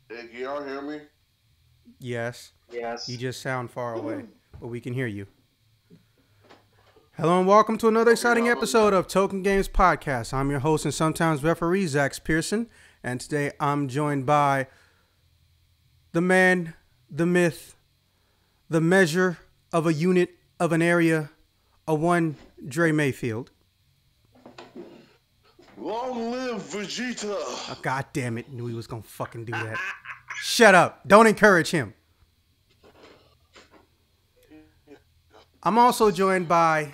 Hey, can y'all hear me? Yes. You Yes. just sound far away, but we can hear you. Hello and welcome to another Okay, exciting how about now? episode of Token Games Podcast. I'm your host and sometimes referee, Zach Pearson, and today I'm joined by the man, the myth, the measure of a unit of an area, a one Dre Mayfield. Long live Vegeta! Oh, God damn it, knew he was gonna fucking do that. Shut up. Don't encourage him. I'm also joined by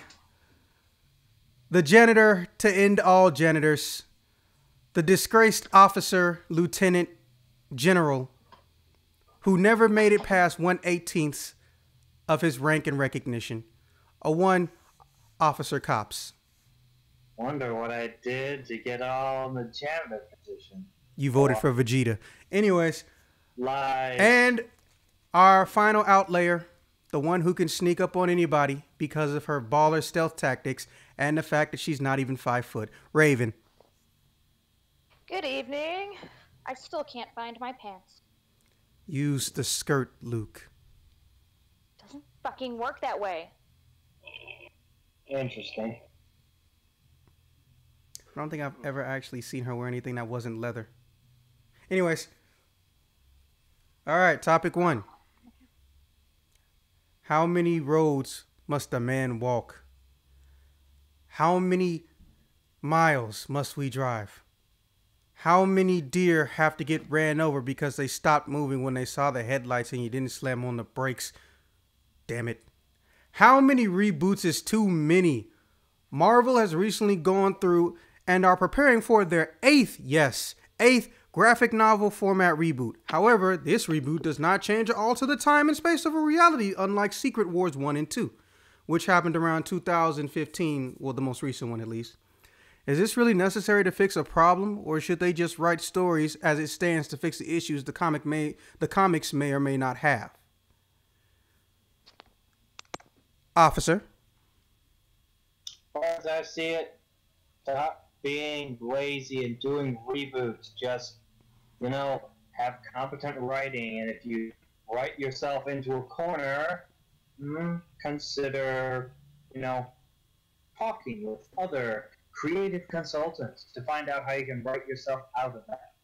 the janitor to end all janitors, the disgraced officer, lieutenant, general, who never made it past 1/18th of his rank and recognition, a one officer cops. Wonder what I did to get all in the janitor position. You voted for Vegeta. Anyways, Lies. and our final outlayer, the one who can sneak up on anybody because of her baller stealth tactics and the fact that she's not even 5 foot, Raven. Good evening. I still can't find my pants. Use the skirt, Luke. Doesn't fucking work that way. Interesting. I don't think I've ever actually seen her wear anything that wasn't leather. Anyways. All right, topic 1. How many roads must a man walk? How many miles must we drive? How many deer have to get ran over because they stopped moving when they saw the headlights and you didn't slam on the brakes? Damn it. How many reboots is too many? Marvel has recently gone through and are preparing for their eighth graphic novel format reboot. However, this reboot does not change or alter the time and space of a reality, unlike Secret Wars 1 and 2, which happened around 2015, well, the most recent one at least. Is this really necessary to fix a problem, or should they just write stories as it stands to fix the issues the comics may or may not have? Officer. As far as I see it, stop being lazy and doing reboots. Just, have competent writing. And if you write yourself into a corner, consider, talking with other creative consultants to find out how you can write yourself out of that.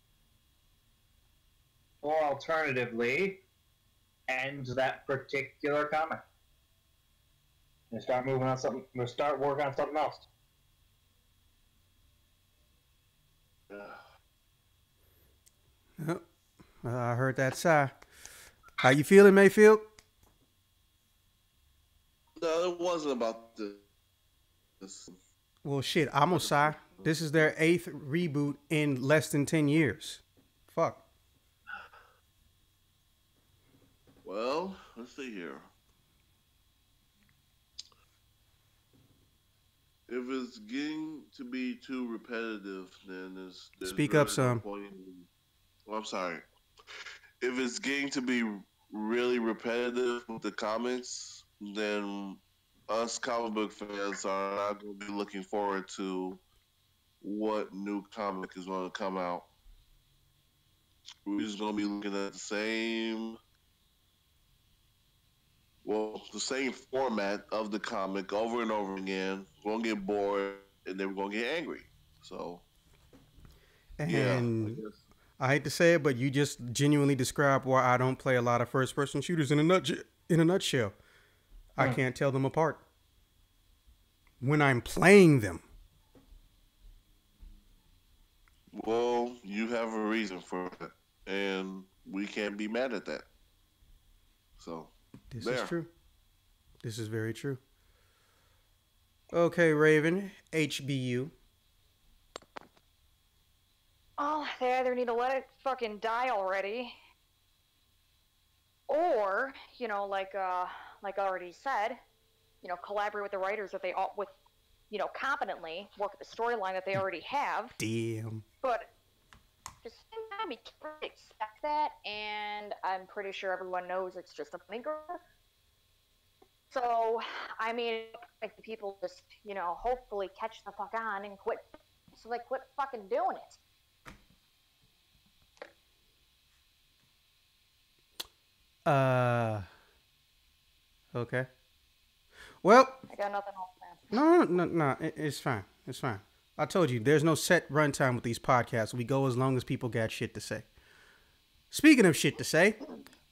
Or alternatively, end that particular comic and start moving on something. Or start working on something else. Oh, I heard that sigh. How you feeling, Mayfield? No, it wasn't about this. Well, shit, I'm gonna sigh. This is their 8th reboot in less than 10 years. Fuck. Well, let's see here. If it's getting to be too repetitive, then there's Speak really up, no son. point I'm sorry. If it's getting to be really repetitive with the comics, then us comic book fans are not going to be looking forward to what new comic is going to come out. We're just going to be looking at the same format of the comic over and over again. We're going to get bored, and then we're going to get angry. So, yeah, I And guess. I hate to say it, but you just genuinely described why I don't play a lot of first-person shooters in a nutshell. I can't tell them apart when I'm playing them. Well, you have a reason for it, and we can't be mad at that. So, This is there. true. This is very true. Okay, Raven, HBU. Oh, they either need to let it fucking die already, or like I already said, collaborate with the writers that they all with, competently work at the storyline that they already have. Damn. But at the same time, you can't really expect that, and I'm pretty sure everyone knows it's just a funny girl. So, I mean, like the people just, hopefully catch the fuck on and quit. So they quit fucking doing it. Okay. Well, I got nothing else, man. no. It's fine. It's fine. I told you, there's no set runtime with these podcasts. We go as long as people got shit to say. Speaking of shit to say,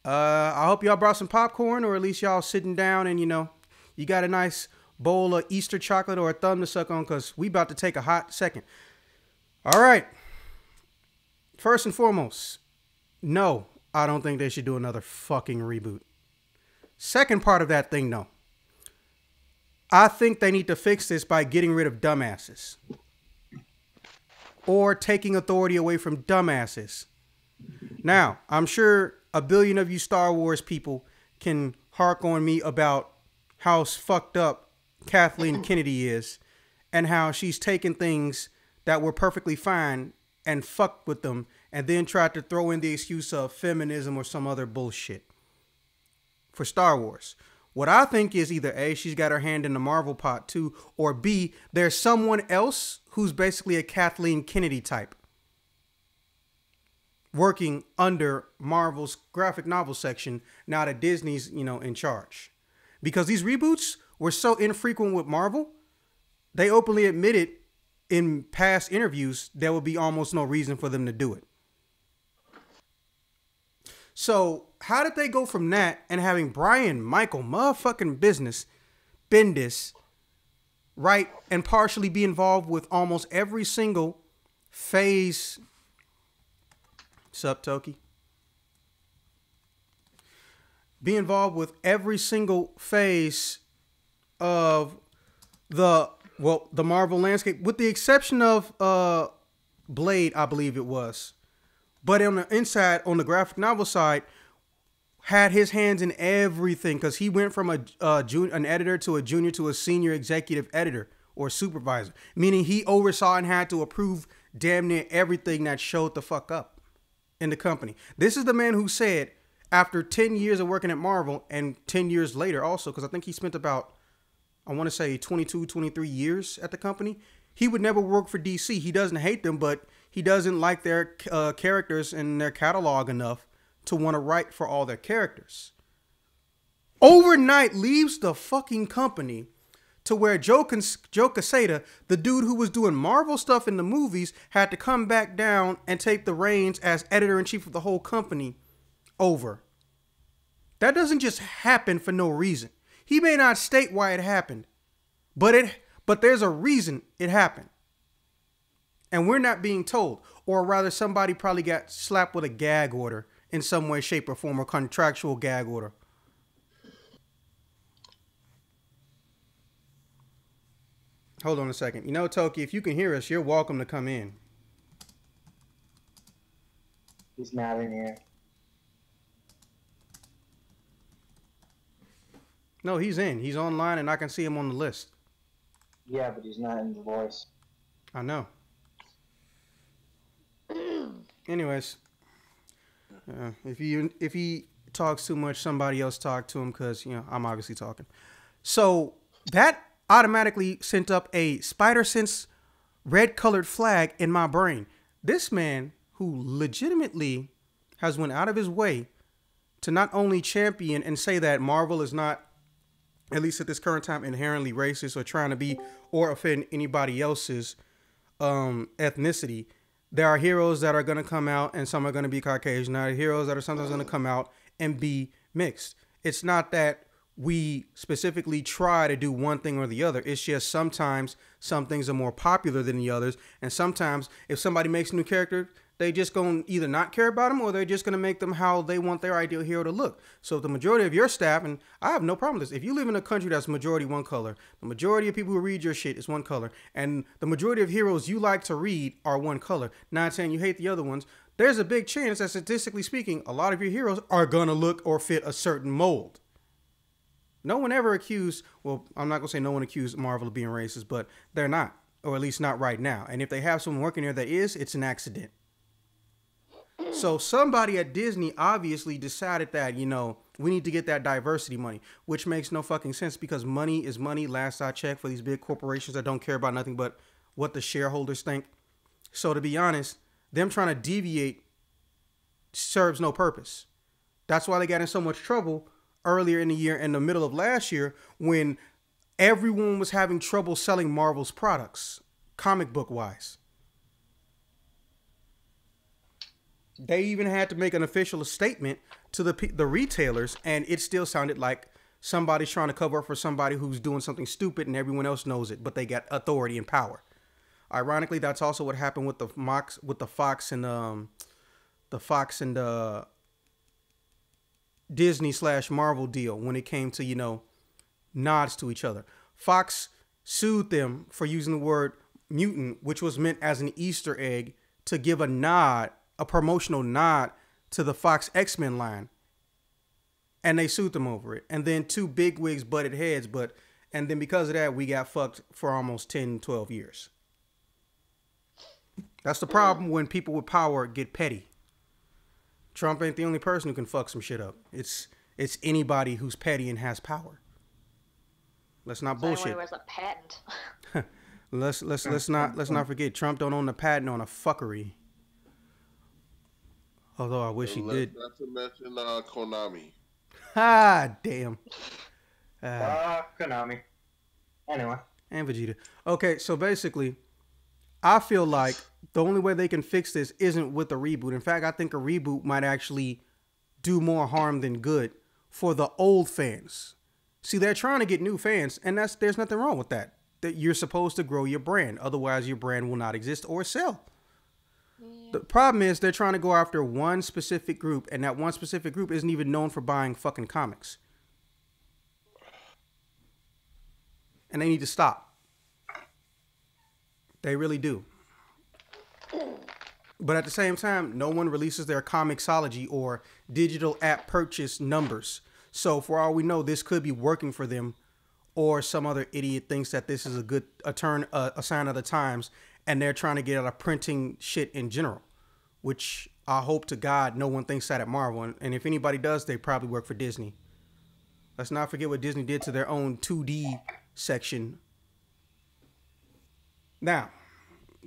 I hope y'all brought some popcorn, or at least y'all sitting down and, you got a nice bowl of Easter chocolate or a thumb to suck on, because we about to take a hot second. All right. First and foremost, no, I don't think they should do another fucking reboot. Second part of that thing, no. I think they need to fix this by getting rid of dumbasses. Or taking authority away from dumbasses. Now, I'm sure a billion of you Star Wars people can hark on me about how fucked up Kathleen Kennedy is and how she's taken things that were perfectly fine and fucked with them and then tried to throw in the excuse of feminism or some other bullshit for Star Wars. What I think is either A, she's got her hand in the Marvel pot too, or B, there's someone else who's basically a Kathleen Kennedy type working under Marvel's graphic novel section now that Disney's, in charge. Because these reboots were so infrequent with Marvel, they openly admitted in past interviews there would be almost no reason for them to do it. So how did they go from that and having Brian Michael motherfucking Bendis write and partially be involved with almost every single phase? Sup, Toki? Be involved with every single phase of the Marvel landscape, with the exception of Blade, I believe it was. But on the inside, on the graphic novel side, had his hands in everything, because he went from an editor to a junior to a senior executive editor or supervisor, meaning he oversaw and had to approve damn near everything that showed the fuck up in the company. This is the man who said, after 10 years of working at Marvel, and 10 years later also, because I think he spent about, I want to say 22, 23 years at the company, he would never work for DC. He doesn't hate them, but he doesn't like their characters and their catalog enough to want to write for all their characters. Overnight leaves the fucking company to where Joe Quesada, the dude who was doing Marvel stuff in the movies, had to come back down and take the reins as editor-in-chief of the whole company over. That doesn't just happen for no reason. He may not state why it happened, but there's a reason it happened. And we're not being told. Or rather, somebody probably got slapped with a gag order in some way, shape, or form, or contractual gag order. Hold on a second. Toki, if you can hear us, you're welcome to come in. He's not in here. No, he's in. He's online, and I can see him on the list. Yeah, but he's not in the voice. I know. Anyways, if he talks too much, somebody else talk to him, because I'm obviously talking. So that automatically sent up a spider sense red colored flag in my brain. This man, who legitimately has went out of his way to not only champion and say that Marvel is not, at least at this current time, inherently racist or trying to be or offend anybody else's ethnicity. There are heroes that are going to come out and some are going to be Caucasian. There are heroes that are sometimes going to come out and be mixed. It's not that we specifically try to do one thing or the other. It's just sometimes some things are more popular than the others. And sometimes if somebody makes a new character, they just going to either not care about them or they're just going to make them how they want their ideal hero to look. So if the majority of your staff, and I have no problem with this, if you live in a country that's majority one color, the majority of people who read your shit is one color, and the majority of heroes you like to read are one color, not saying you hate the other ones, there's a big chance that statistically speaking, a lot of your heroes are going to look or fit a certain mold. No one ever accused, well, I'm not going to say no one accused Marvel of being racist, but they're not, or at least not right now. And if they have someone working there that is, it's an accident. So somebody at Disney obviously decided that, we need to get that diversity money, which makes no fucking sense because money is money. Last I checked, for these big corporations that don't care about nothing but what the shareholders think. So to be honest, them trying to deviate serves no purpose. That's why they got in so much trouble earlier in the year, in the middle of last year, when everyone was having trouble selling Marvel's products, comic book wise. They even had to make an official statement to the retailers, and it still sounded like somebody's trying to cover up for somebody who's doing something stupid, and everyone else knows it, but they got authority and power. Ironically, that's also what happened with the Fox and Disney/Marvel deal when it came to, you know, nods to each other. Fox sued them for using the word mutant, which was meant as an Easter egg to give a nod, a promotional nod to the Fox X-Men line. And they sued them over it. And then two bigwigs butted heads, and then because of that, we got fucked for almost 10, 12 years. That's the problem when people with power get petty. Trump ain't the only person who can fuck some shit up. It's anybody who's petty and has power. Let's not bullshit. Anyone who has a patent. let's not forget Trump don't own the patent on a fuckery. Although I wish he did. Not to mention Konami. Ah, damn. Konami. Anyway. And Vegeta. Okay, so basically, I feel like the only way they can fix this isn't with a reboot. In fact, I think a reboot might actually do more harm than good for the old fans. See, they're trying to get new fans, and there's nothing wrong with that. That you're supposed to grow your brand. Otherwise, your brand will not exist or sell. Yeah. The problem is they're trying to go after one specific group, and that one specific group isn't even known for buying fucking comics. And they need to stop. They really do. But at the same time, no one releases their Comixology or digital app purchase numbers. So for all we know, this could be working for them, or some other idiot thinks that this is a sign of the times, and they're trying to get out of printing shit in general, which I hope to God no one thinks that at Marvel. And if anybody does, they probably work for Disney. Let's not forget what Disney did to their own 2D section. Now,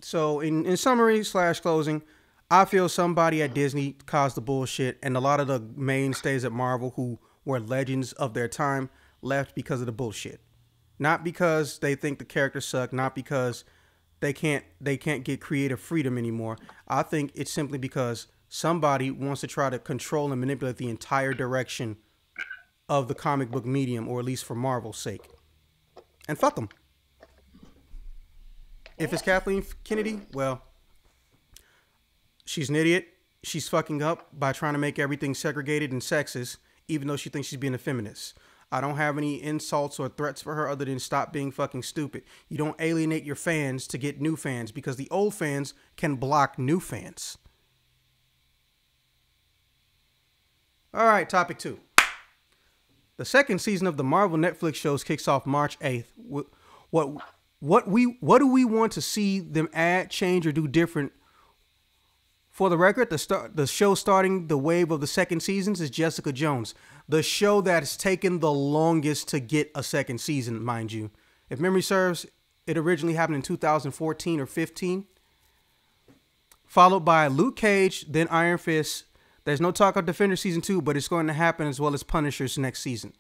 so in summary / closing, I feel somebody at Disney caused the bullshit, and a lot of the mainstays at Marvel who were legends of their time left because of the bullshit. Not because they think the characters suck, not because they can't get creative freedom anymore. I think it's simply because somebody wants to try to control and manipulate the entire direction of the comic book medium, or at least for Marvel's sake. And fuck them. If it's Kathleen Kennedy, well, she's an idiot. She's fucking up by trying to make everything segregated and sexist, even though she thinks she's being a feminist. I don't have any insults or threats for her other than stop being fucking stupid. You don't alienate your fans to get new fans, because the old fans can block new fans. All right, topic 2. The second season of the Marvel Netflix shows kicks off March 8th. What do we want to see them add, change, or do different? For the record, the show starting the wave of the second seasons is Jessica Jones, the show that's taken the longest to get a second season, mind you. If memory serves, it originally happened in 2014 or 15, followed by Luke Cage, then Iron Fist. There's no talk of Defender season 2, but it's going to happen, as well as Punisher's next season.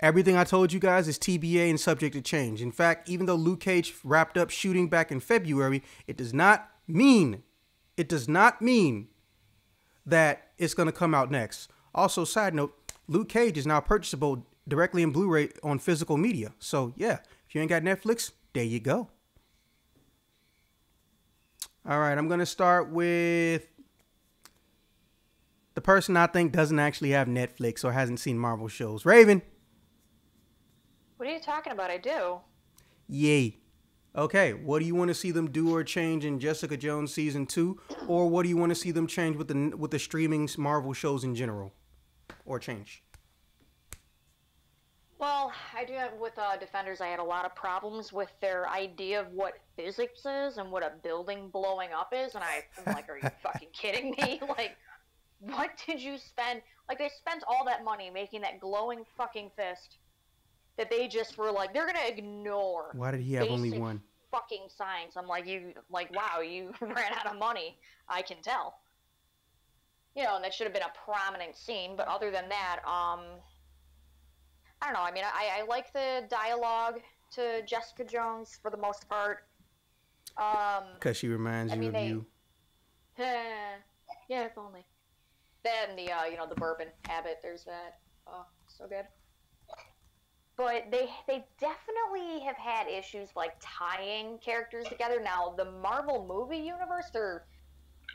Everything I told you guys is TBA and subject to change. In fact, even though Luke Cage wrapped up shooting back in February, it does not mean that it's going to come out next. Also, side note, Luke Cage is now purchasable directly in Blu-ray on physical media. So, yeah, if you ain't got Netflix, there you go. All right, I'm going to start with the person I think doesn't actually have Netflix or hasn't seen Marvel shows. Raven. What are you talking about? I do. Yay. Okay, what do you want to see them do or change in Jessica Jones season 2, or what do you want to see them change with the streaming Marvel shows in general, or change? Well, I do have with Defenders. I had a lot of problems with their idea of what physics is and what a building blowing up is, and I'm like, are you fucking kidding me? Like, what did you spend? Like, they spent all that money making that glowing fucking fist that they just were like, they're gonna ignore. Why did he have only one? Fucking science. I'm like, wow, you ran out of money. I can tell. you know, and that should have been a prominent scene. But other than that, I don't know. I mean, I like the dialogue to Jessica Jones for the most part. Because she reminds I you mean, of you. Yeah, if only. Then the you know, the bourbon habit. There's that. Oh, so good. But they definitely have had issues like tying characters together. Now the Marvel movie universe,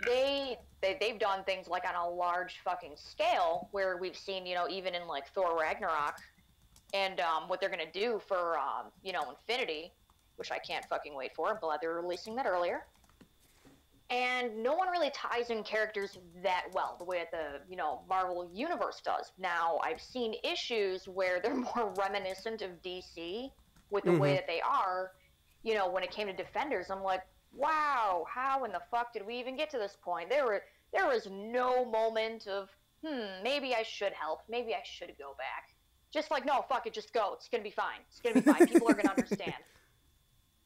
they've done things like on a large fucking scale where we've seen, you know, even in like Thor Ragnarok, and what they're gonna do for you know, Infinity, which I can't fucking wait for. I'm glad they're releasing that earlier. And no one really ties in characters that well, the way that the, you know, Marvel universe does. Now, I've seen issues where they're more reminiscent of DC with the way that they are. You know, when it came to Defenders, I'm like, wow, how in the fuck did we even get to this point? There was no moment of, maybe I should help, maybe I should go back. Just like, no, fuck it, just go. It's gonna be fine. It's gonna be fine. People are gonna understand.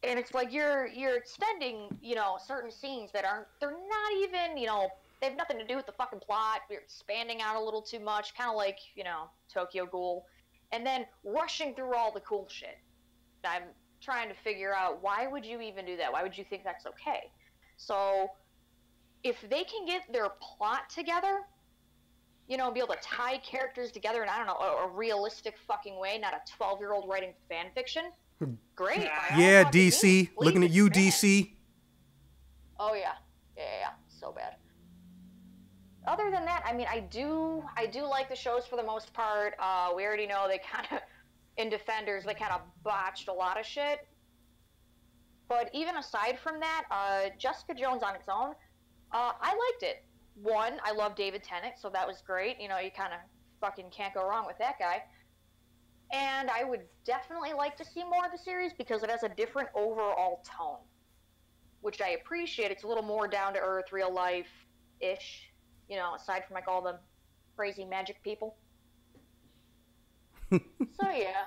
And it's like you're extending, you know, certain scenes that they're not even, you know, they have nothing to do with the fucking plot. You're expanding out a little too much, kind of like, you know, Tokyo Ghoul, and then rushing through all the cool shit. I'm trying to figure out, why would you even do that? Why would you think that's okay? So if they can get their plot together, you know, and be able to tie characters together in, I don't know, a realistic fucking way, not a 12-year-old writing fan fiction, great. Yeah, DC. Looking at you, DC. Oh yeah, so bad. Other than that, I mean, I do like the shows for the most part. We already know they kind of, in Defenders, they kind of botched a lot of shit. But even aside from that, Jessica Jones on its own, I liked it. One, I love David Tennant, so that was great. You know, you kind of fucking can't go wrong with that guy. And I would definitely like to see more of the series because it has a different overall tone, which I appreciate. It's a little more down to earth, real life-ish, you know, aside from like all the crazy magic people. So yeah,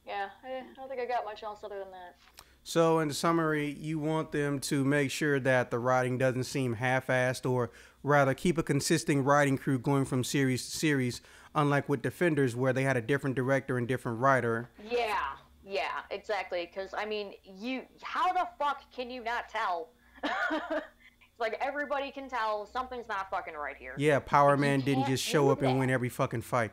I don't think I got much else other than that. So in summary, you want them to make sure that the writing doesn't seem half-assed, or rather keep a consistent writing crew going from series to series, unlike with Defenders where they had a different director and different writer. Yeah, exactly. Because, I mean, how the fuck can you not tell? It's like everybody can tell something's not fucking right here. Yeah, Power Man didn't just show up and win every fucking fight.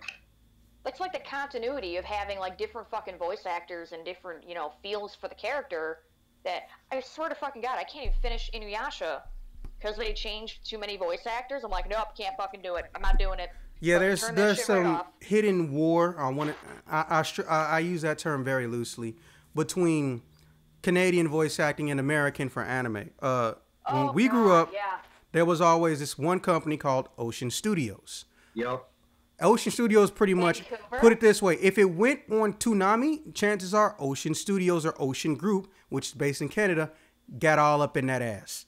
It's like the continuity of having like different fucking voice actors and different, you know, feels for the character, that I swear to fucking God, I can't even finish Inuyasha because they changed too many voice actors. I'm like, nope, can't fucking do it. I'm not doing it. Yeah, there's some hidden war. I use that term very loosely, between Canadian voice acting and American for anime. When we grew up, there was always this one company called Ocean Studios. Yep. Ocean Studios pretty much, put it this way, if it went on Toonami, chances are Ocean Studios or Ocean Group, which is based in Canada, got all up in that ass.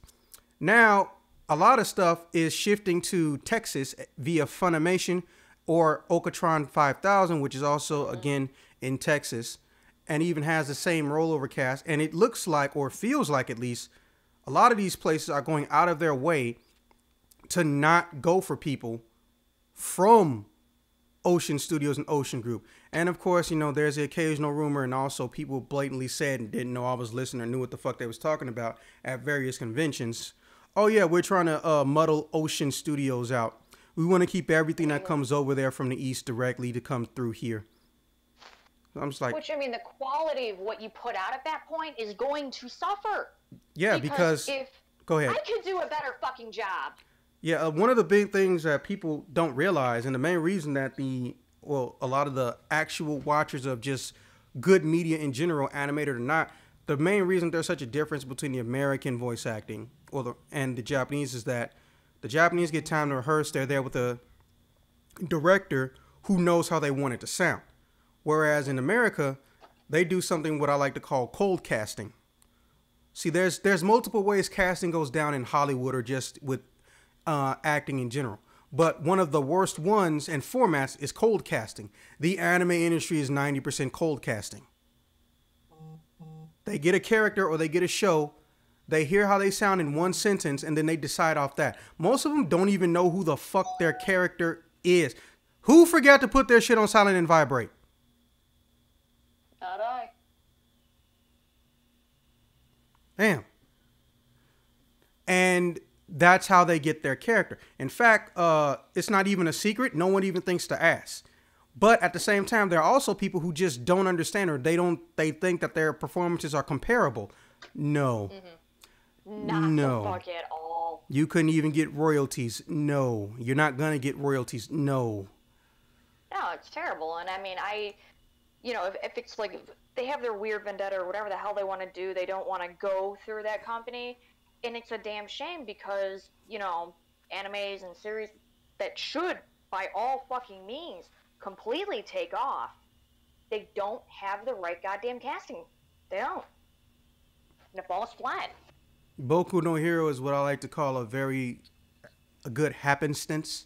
Now, a lot of stuff is shifting to Texas via Funimation or Okatron 5000, which is also, again, in Texas, and even has the same rollover cast. And it looks like, or feels like at least, a lot of these places are going out of their way to not go for people from Ocean Studios and Ocean Group. And of course, you know, there's the occasional rumor, and also people blatantly said and didn't know I was listening or knew what the fuck they was talking about at various conventions. Oh yeah, we're trying to muddle Ocean Studios out. We want to keep everything that comes over there from the east directly to come through here. I'm just like, which, I mean, the quality of what you put out at that point is going to suffer. Yeah, because if go ahead, I could do a better fucking job. Yeah, one of the big things that people don't realize, and the main reason that a lot of the actual watchers of just good media in general, animated or not, the main reason there's such a difference between the American voice acting and the Japanese is that the Japanese get time to rehearse. They're there with a director who knows how they want it to sound. Whereas in America, they do something what I like to call cold casting. See, there's multiple ways casting goes down in Hollywood or just with acting in general. But one of the worst ones and formats is cold casting. The anime industry is 90% cold casting. They get a character or they get a show They hear how they sound in one sentence and then they decide off that. Most of them don't even know who the fuck their character is. Who forgot to put their shit on silent and vibrate? Not I. Damn. And that's how they get their character. In fact, it's not even a secret. No one even thinks to ask. But at the same time, there are also people who just don't understand, or they think that their performances are comparable. No. Not No. the fuck at all. You couldn't even get royalties. No. You're not going to get royalties. No. No, it's terrible. And I mean, if it's like if they have their weird vendetta or whatever the hell they want to do, they don't want to go through that company. And it's a damn shame because, animes and series that should, by all fucking means, completely take off, they don't have the right goddamn casting. They don't. And it falls flat. Boku no Hero is what I like to call a good happenstance.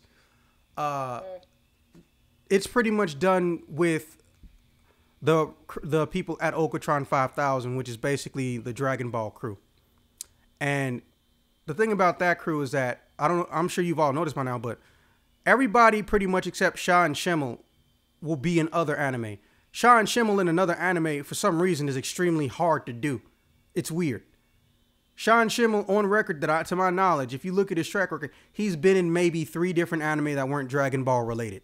It's pretty much done with the people at Okatron 5000, which is basically the Dragon Ball crew. And the thing about that crew is that I'm sure you've all noticed by now, but everybody pretty much except Sha and Schimmel will be in other anime. Sha and Schimmel in another anime for some reason is extremely hard to do. It's weird. Sha and Schimmel on record to my knowledge, if you look at his track record, he's been in maybe 3 different anime that weren't Dragon Ball related.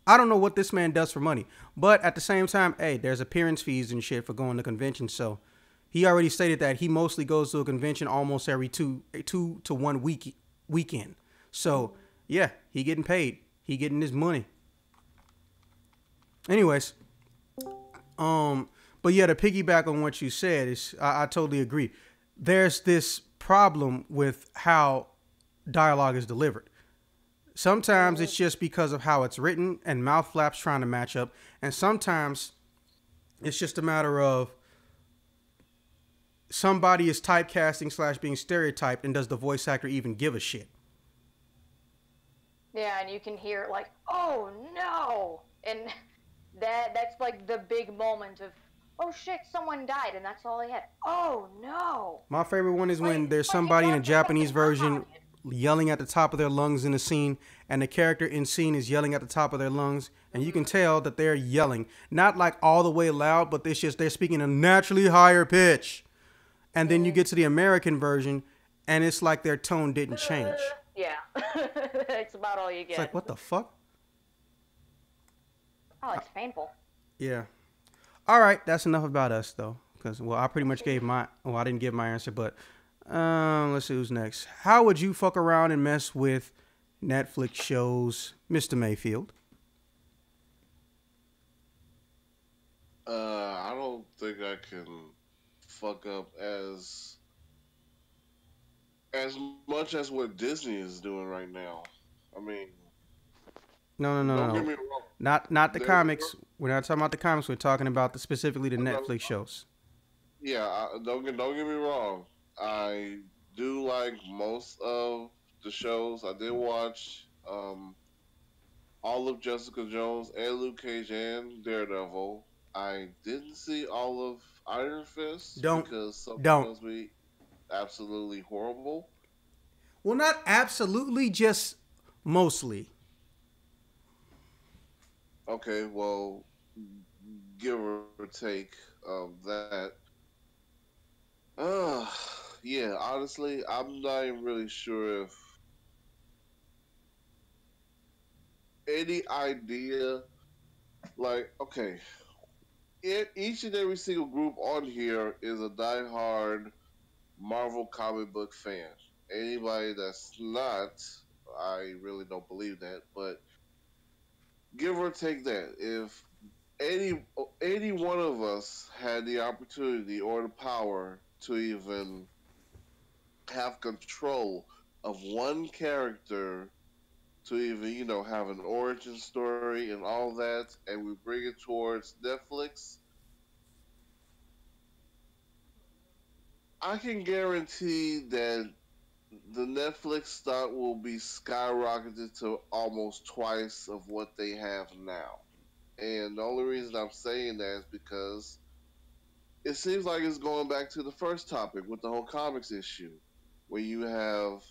I don't know what this man does for money, but at the same time, hey, there's appearance fees and shit for going to conventions, so he already stated that he mostly goes to a convention almost every two to 1 weekend. So yeah, he getting paid. He getting his money. Anyways, but yeah, to piggyback on what you said, I totally agree. There's this problem with how dialogue is delivered. Sometimes it's just because of how it's written and mouth flaps trying to match up, and sometimes it's just a matter of somebody is typecasting / being stereotyped, and does the voice actor even give a shit? Yeah, and you can hear like, oh no, and that's like the big moment of, oh shit, someone died, and that's all they had. Oh no. My favorite one is when there's somebody in a Japanese version yelling at the top of their lungs in a scene, and the character in scene is yelling at the top of their lungs, and you can tell that they're yelling, not like all the way loud, but they're speaking a naturally higher pitch. And then you get to the American version, and it's like their tone didn't change. Yeah, that's about all you get. It's like, what the fuck? Oh, it's painful. Yeah. All right, that's enough about us, though. Because, I pretty much gave I didn't give my answer, but let's see who's next. How would you fuck around and mess with Netflix shows, Mr. Mayfield? I don't think I can fuck up as much as what Disney is doing right now. I mean, No. don't get me wrong. Not the comics. We're not talking about the comics. We're talking about specifically the Netflix shows. Yeah, don't get me wrong. I do like most of the shows. I did watch all of Jessica Jones and Luke Cage and Daredevil. I didn't see all of Iron Fist because some of me absolutely horrible. Well, not absolutely, just mostly. Okay, well, give or take that. Yeah, honestly, I'm not even really sure if any idea, like, okay, each and every single group on here is a diehard Marvel comic book fan. Anybody that's not, I really don't believe that, but give or take that, if any one of us had the opportunity or the power to even have control of one character, to even have an origin story and all that, and we bring it towards Netflix, I can guarantee that the Netflix stock will be skyrocketed to almost twice of what they have now. And the only reason I'm saying that is because it seems like it's going back to the first topic with the whole comics issue, where you have,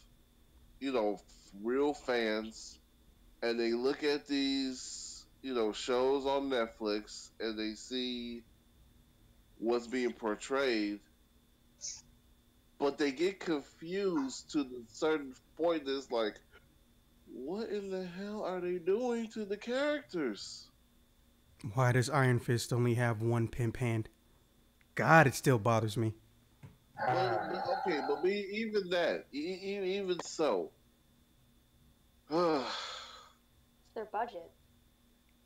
real fans, and they look at these, shows on Netflix, and they see what's being portrayed, but they get confused to the certain point that's like, what in the hell are they doing to the characters? Why does Iron Fist only have one pimp hand? God, it still bothers me. Even that, even so, It's their budget.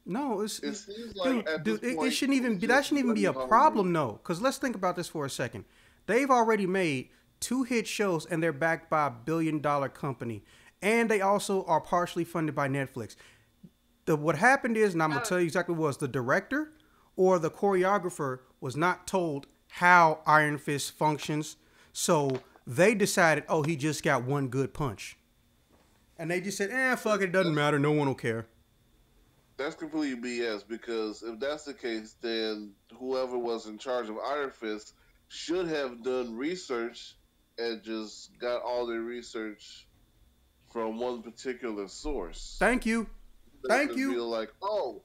No, it seems like dude, this it point, shouldn't even it's be. That just shouldn't even be a money problem, hungry. no. Because let's think about this for a second. They've already made 2 hit shows, and they're backed by a billion-dollar company, and they also are partially funded by Netflix. What happened is, and I'm gonna tell you exactly what it was, the director or the choreographer was not told how Iron Fist functions, so they decided, oh, he just got one good punch, and they just said, fuck it, it doesn't matter, no one will care. That's completely BS, because if that's the case, then whoever was in charge of Iron Fist should have done research and just got all their research from one particular source. Thank you. They just be like, oh,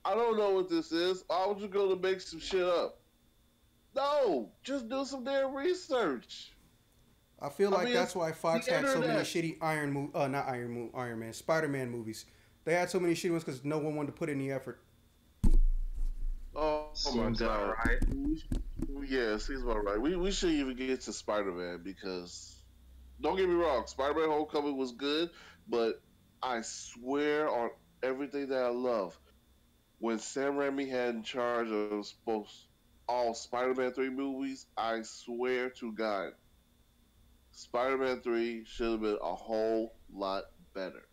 I don't know what this is. I was just going to make some shit up. No, just do some damn research. I feel like that's why Fox had so many shitty Iron Man, Spider-Man movies. They had so many shitty ones because no one wanted to put in the effort. Oh my god! Right? Yeah, seems about right. We should even get to Spider-Man, because don't get me wrong, Spider-Man Homecoming was good, but I swear on everything that I love, when Sam Raimi had in charge of all Spider-Man 3 movies, I swear to God, Spider-Man 3 should have been a whole lot better.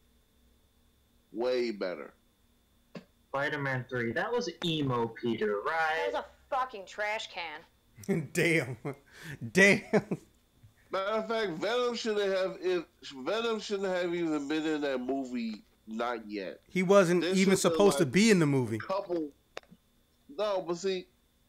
Way better. Spider-Man 3, that was emo Peter, right? That was a fucking trash can. Damn. Matter of fact, Venom shouldn't have even been in that movie. Not yet. He wasn't even supposed to be in the movie. No, but see,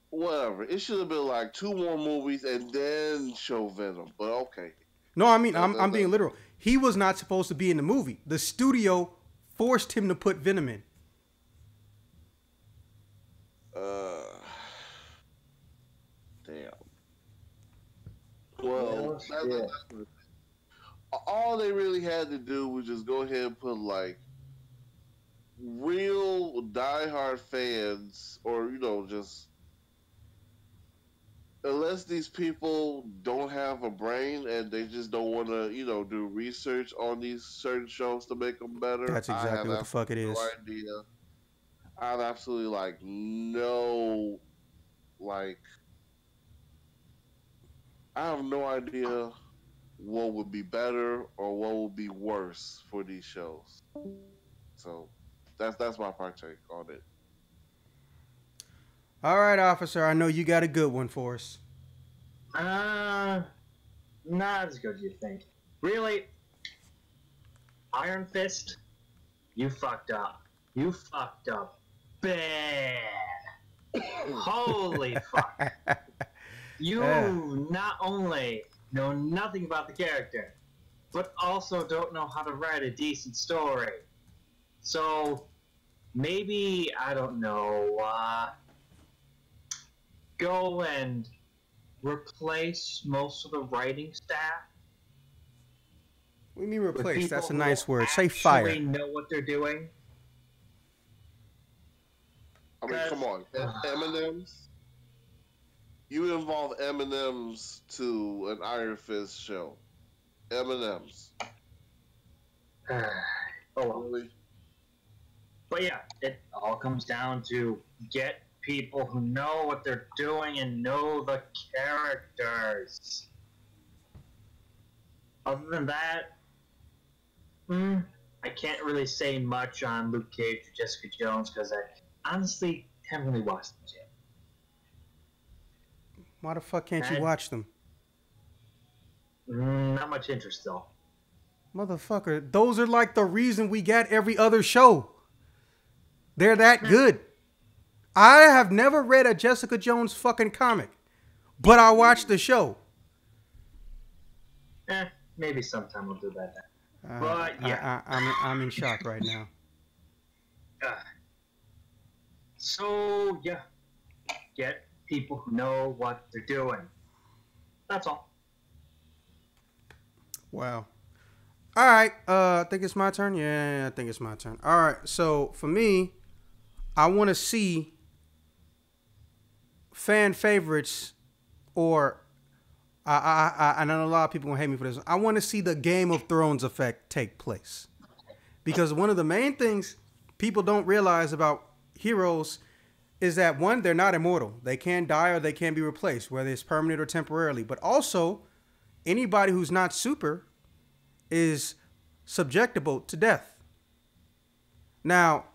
whatever. It should have been like 2 more movies and then show Venom. But okay. No, I mean, I'm being literal. He was not supposed to be in the movie. The studio forced him to put Venom in. Damn. Well, all they really had to do was just go ahead and put like real diehard fans, or just unless these people don't have a brain and they just don't want to, do research on these certain shows to make them better. That's exactly what the fuck it is. No idea. I have absolutely no I have no idea what would be better or what would be worse for these shows. So that's my partake on it. All right, officer. I know you got a good one for us. Not as good as you think. Really? Iron Fist? You fucked up. You fucked up bad. Holy fuck. You not only know nothing about the character, but also don't know how to write a decent story. So, maybe, I don't know, go and replace most of the writing staff. What do you mean replace? That's a nice word. Say fire. Actually know what they're doing. I mean, come on. M&M's? You involve M&M's to an Iron Fist show. M&M's. Oh, well. Really? But yeah, it all comes down to get people who know what they're doing and know the characters. Other than that, I can't really say much on Luke Cage or Jessica Jones because I honestly haven't really watched them yet. Why the fuck can't you watch them? Not much interest though. Motherfucker, those are like the reason we got every other show. They're that good. I have never read a Jessica Jones fucking comic. but I watched the show. Maybe sometime we'll do that. But yeah, I'm in shock right now. So yeah, get people who know what they're doing. That's all. Wow. All right. I think it's my turn. Yeah, I think it's my turn. All right. So for me, I want to see fan favorites, or I know a lot of people will hate me for this. I want to see the Game of Thrones effect take place, because one of the main things people don't realize about heroes is that, one, they're not immortal. They can die or they can be replaced, whether it's permanent or temporarily. But also, anybody who's not super is subjectable to death. Now,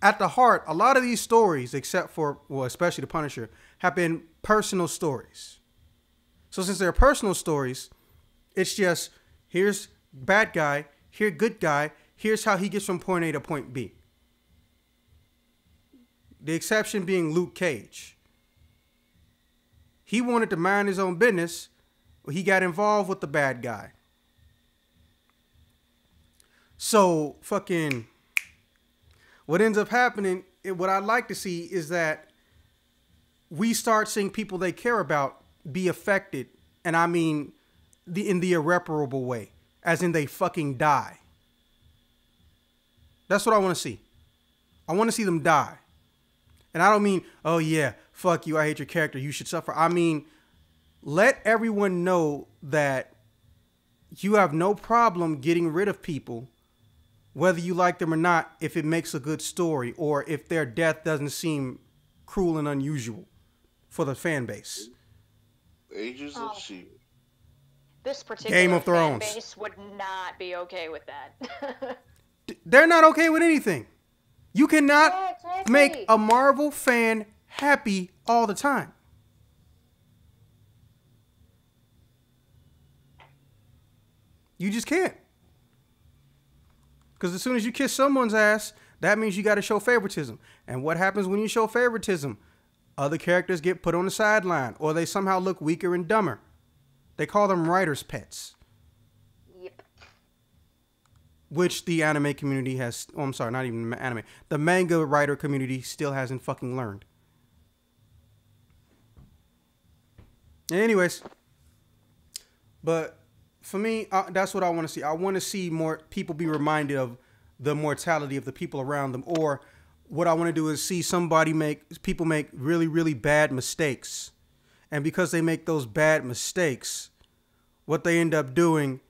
at the heart, a lot of these stories, except for, well, especially the Punisher, have been personal stories. So since they're personal stories, it's just, here's bad guy, here good guy, here's how he gets from point A to point B. The exception being Luke Cage. He wanted to mind his own business, but he got involved with the bad guy. So, fucking, what ends up happening, what I'd like to see is that we start seeing people they care about be affected, and I mean in the irreparable way, as in they fucking die. That's what I want to see. I want to see them die. And I don't mean, oh yeah, fuck you, I hate your character, you should suffer. I mean, let everyone know that you have no problem getting rid of people, whether you like them or not, if it makes a good story or if their death doesn't seem cruel and unusual for the fan base. Ages of Shield. This particular Game of fan Thrones base would not be okay with that. They're not okay with anything. You cannot make a Marvel fan happy all the time. You just can't. Because as soon as you kiss someone's ass, that means you got to show favoritism. And what happens when you show favoritism? Other characters get put on the sideline, or they somehow look weaker and dumber. They call them writers' pets. Yep. Which the anime community has, oh, I'm sorry, not even anime. The manga writer community still hasn't fucking learned. Anyways, but for me, that's what I want to see. I want to see more people be reminded of the mortality of the people around them. Or what I want to do is see people make really, really bad mistakes. And because they make those bad mistakes, what they end up doing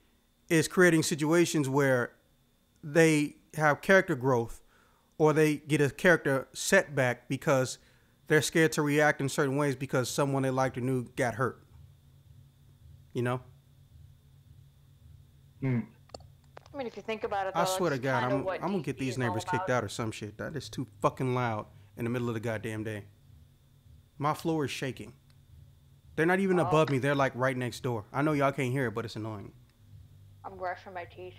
is creating situations where they have character growth, or they get a character setback because they're scared to react in certain ways because someone they liked or knew got hurt. You know? I mean, if you think about it, though, I swear to God, I'm going to get these neighbors kicked out or some shit. That is too fucking loud in the middle of the goddamn day. My floor is shaking. They're not even above me. They're like right next door. I know y'all can't hear it, but it's annoying. I'm brushing my teeth.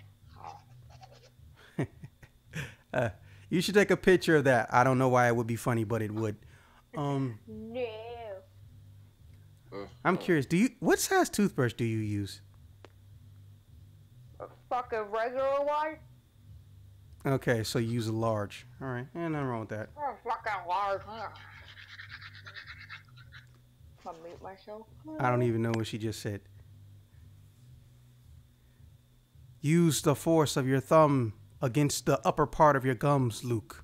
You should take a picture of that. I don't know why it would be funny, but it would. No. I'm curious. What size toothbrush do you use? A fucking regular one? Okay, so you use a large. All right, nothing wrong with that. Oh, fucking large. I'm gonna mute myself. I don't even know what she just said. Use the force of your thumb against the upper part of your gums, Luke.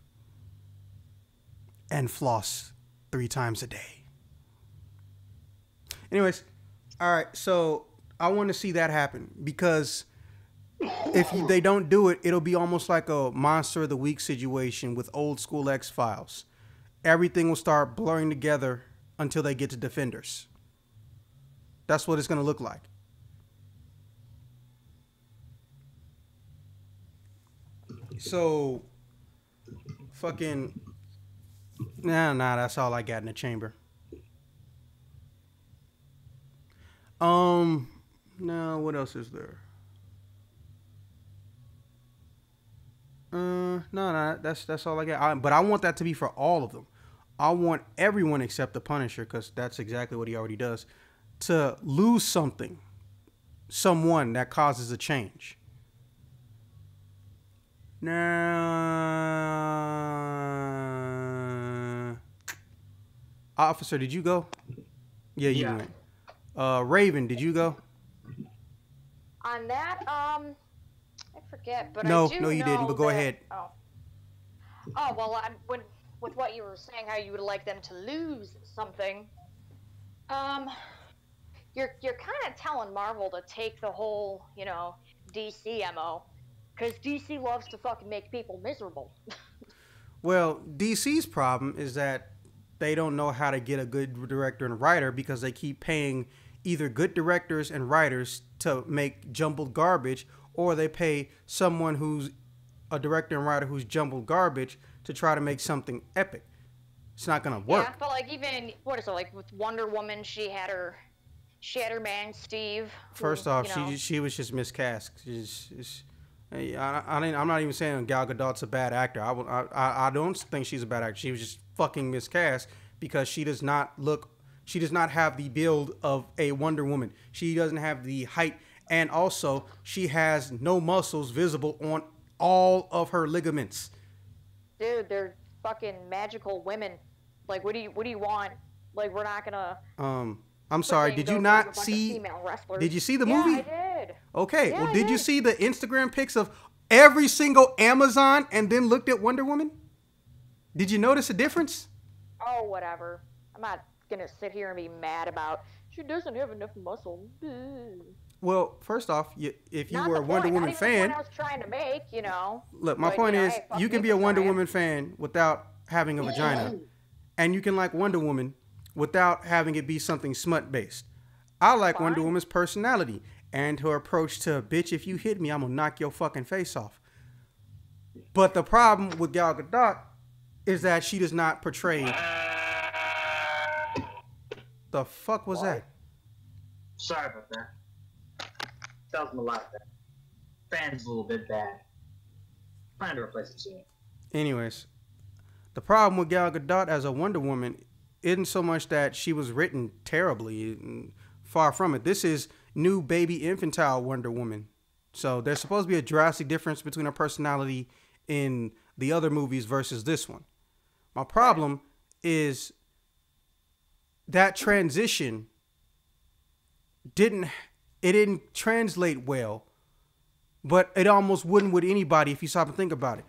And floss 3 times a day. Anyways, all right, so I want to see that happen, because if they don't do it, it'll be almost like a Monster of the Week situation with old school X-Files. Everything will start blurring together until they get to Defenders. That's what it's going to look like. So, fucking, nah, that's all I got in the chamber. No, what else is there? No, that's all I got. But I want that to be for all of them. I want everyone except the Punisher, because that's exactly what he already does, to lose something, someone that causes a change. Now, Officer, did you go? Yeah, you went. Raven, did you go? On that, I forget, but No, I do no, you know didn't. But go that, ahead. Oh, well, with what you were saying, how you would like them to lose something. You're kind of telling Marvel to take the whole, DC MO, because DC loves to fucking make people miserable. Well, DC's problem is that they don't know how to get a good director and writer because they keep paying either good directors and writers to make jumbled garbage, or they pay someone who's a director and writer who's jumbled garbage to try to make something epic. It's not gonna work. Yeah, but like even what is it like with Wonder Woman? She had her man Steve. First off, she was just miscast. I'm not even saying Gal Gadot's a bad actor. I don't think she's a bad actor. She was just fucking miscast because she does not have the build of a Wonder Woman. She doesn't have the height, and also she has no muscles visible on all of her ligaments. Dude, they're fucking magical women. Like, what do you want? Like, we're not gonna. I'm sorry. Did you not see? Did you see the movie? Yeah, I did. Okay. Yeah, well, did you see the Instagram pics of every single Amazon and then looked at Wonder Woman? Did you notice a difference? Oh, whatever. I'm not gonna sit here and be mad about she doesn't have enough muscle. Well, first off, if you were a Wonder Woman fan, I was trying to make, Look, my point is, you can be a Wonder Woman fan without having a vagina, and you can like Wonder Woman without having it be something smut based. I like Wonder Woman's personality and her approach to, bitch, if you hit me, I'm gonna knock your fucking face off. But the problem with Gal Gadot is that she does not portray. The fuck was that? Sorry about that. Tells me a lot of that. Fan's a little bit bad. Find her a place to see it. Anyways, the problem with Gal Gadot as a Wonder Woman isn't so much that she was written terribly. Far from it. This is new baby infantile Wonder Woman. So there's supposed to be a drastic difference between her personality in the other movies versus this one. My problem is that transition didn't translate well, but it almost wouldn't with anybody if you stop and think about it.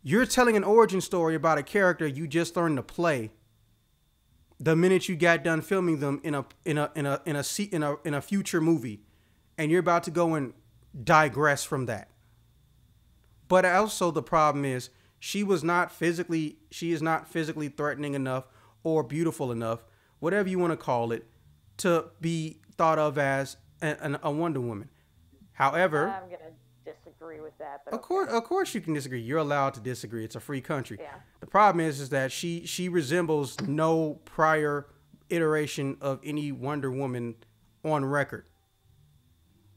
You're telling an origin story about a character you just learned to play the minute you got done filming them in a future movie, and you're about to go and digress from that. But also the problem is she is not physically threatening enough or beautiful enough, whatever you want to call it, to be thought of as a Wonder Woman. However, I'm gonna disagree with that. But of course you can disagree. You're allowed to disagree. It's a free country. Yeah. The problem is that she resembles no prior iteration of any Wonder Woman on record.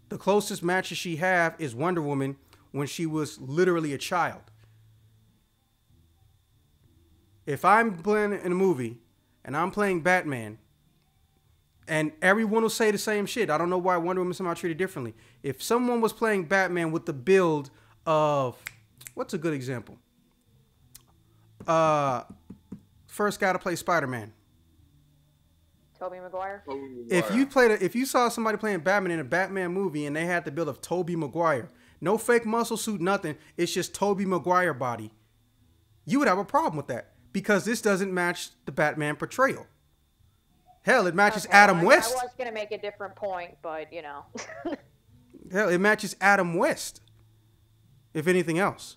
The closest matches she have is Wonder Woman when she was literally a child. If I'm playing in a movie and I'm playing Batman, and everyone will say the same shit. I don't know why Wonder Woman somehow treated differently. If someone was playing Batman with the build of, what's a good example? First guy to play Spider-Man. Tobey Maguire. If you saw somebody playing Batman in a Batman movie and they had the build of Tobey Maguire, no fake muscle suit, nothing. It's just Tobey Maguire body. You would have a problem with that because this doesn't match the Batman portrayal. Hell, it matches Adam West. I was going to make a different point, but, Hell, it matches Adam West, if anything else.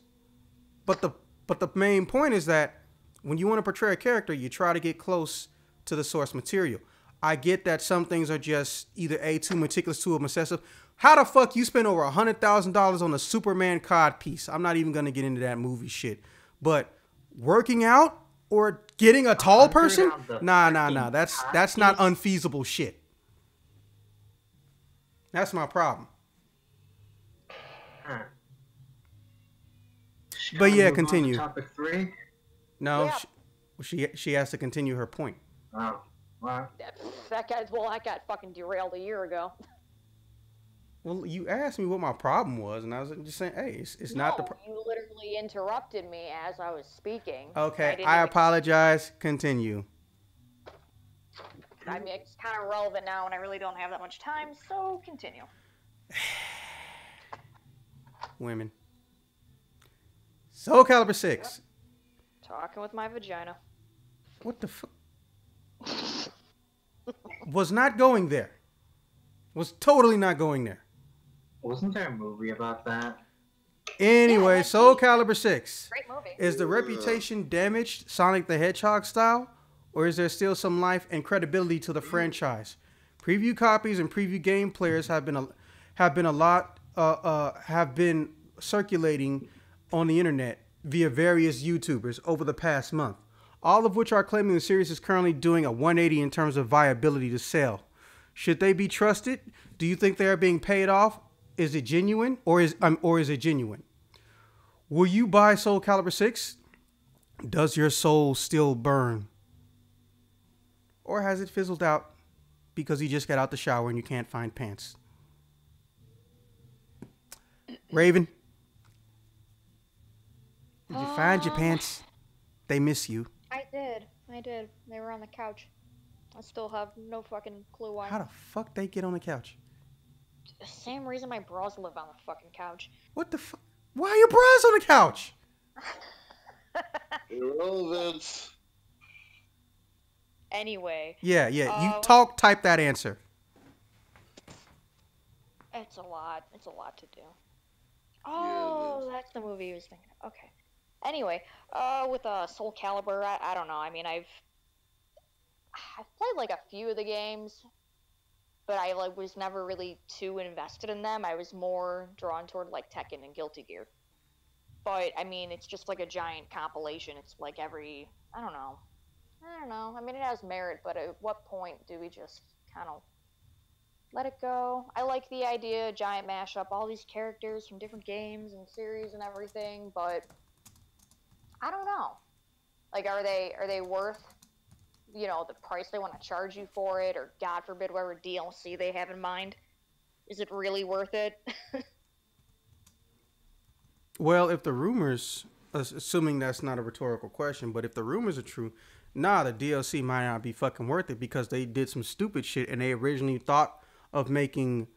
But the main point is that when you want to portray a character, you try to get close to the source material. I get that some things are just either too meticulous, too obsessive. How the fuck you spend over $100,000 on a Superman cod piece? I'm not even going to get into that movie shit. But working out or getting a tall person? Nah. That's not unfeasible shit. That's my problem. But yeah, continue. Topic 3. No. Yeah. She has to continue her point. Oh, well, That got fucking derailed a year ago. Well, you asked me what my problem was, and I was just saying, hey, it's No, not the. you literally interrupted me as I was speaking. Okay, I didn't I even. apologize. Continue. I mean, it's kind of relevant now, and I really don't have that much time, so continue. Women. Soul Calibur 6. Talking with my vagina. What the fuck? Was not going there. Was totally not going there. wasn't there a movie about that? Anyway, Yeah, Soul Calibur 6. Great movie. Is the reputation damaged Sonic the Hedgehog style, or is there still some life and credibility to the franchise? Preview copies and preview game players have been circulating on the internet via various YouTubers over the past month, all of which are claiming the series is currently doing a 180 in terms of viability to sell. Should they be trusted? Do you think they are being paid off? Is it genuine, or is it genuine? Will you buy Soul Calibur 6? Does your soul still burn? Or has it fizzled out because you just got out the shower and you can't find pants? Raven, did you find your pants? They miss you. I did. They were on the couch. I still have no fucking clue why. How the fuck they get on the couch? The same reason my bras live on the fucking couch. What the fuck? Why are your bras on the couch? Irrelevant. Anyway. Yeah. You type that answer. It's a lot. It's a lot to do. Oh, that's the movie he was thinking of. Okay. Anyway, with Soul Calibur, I don't know. I mean, I've played like a few of the games, but I was never really too invested in them. I was more drawn toward like Tekken and Guilty Gear. But I mean, it's just like a giant compilation. It's like I don't know. I mean, it has merit, but at what point do we just kind of let it go? I like the idea, giant mashup, all these characters from different games and series and everything, but I don't know. Like, are they worth, the price they want to charge you for it, or God forbid, whatever DLC they have in mind? Is it really worth it? Well, if the rumors, assuming that's not a rhetorical question, but if the rumors are true, the DLC might not be fucking worth it because they did some stupid shit and they originally thought of making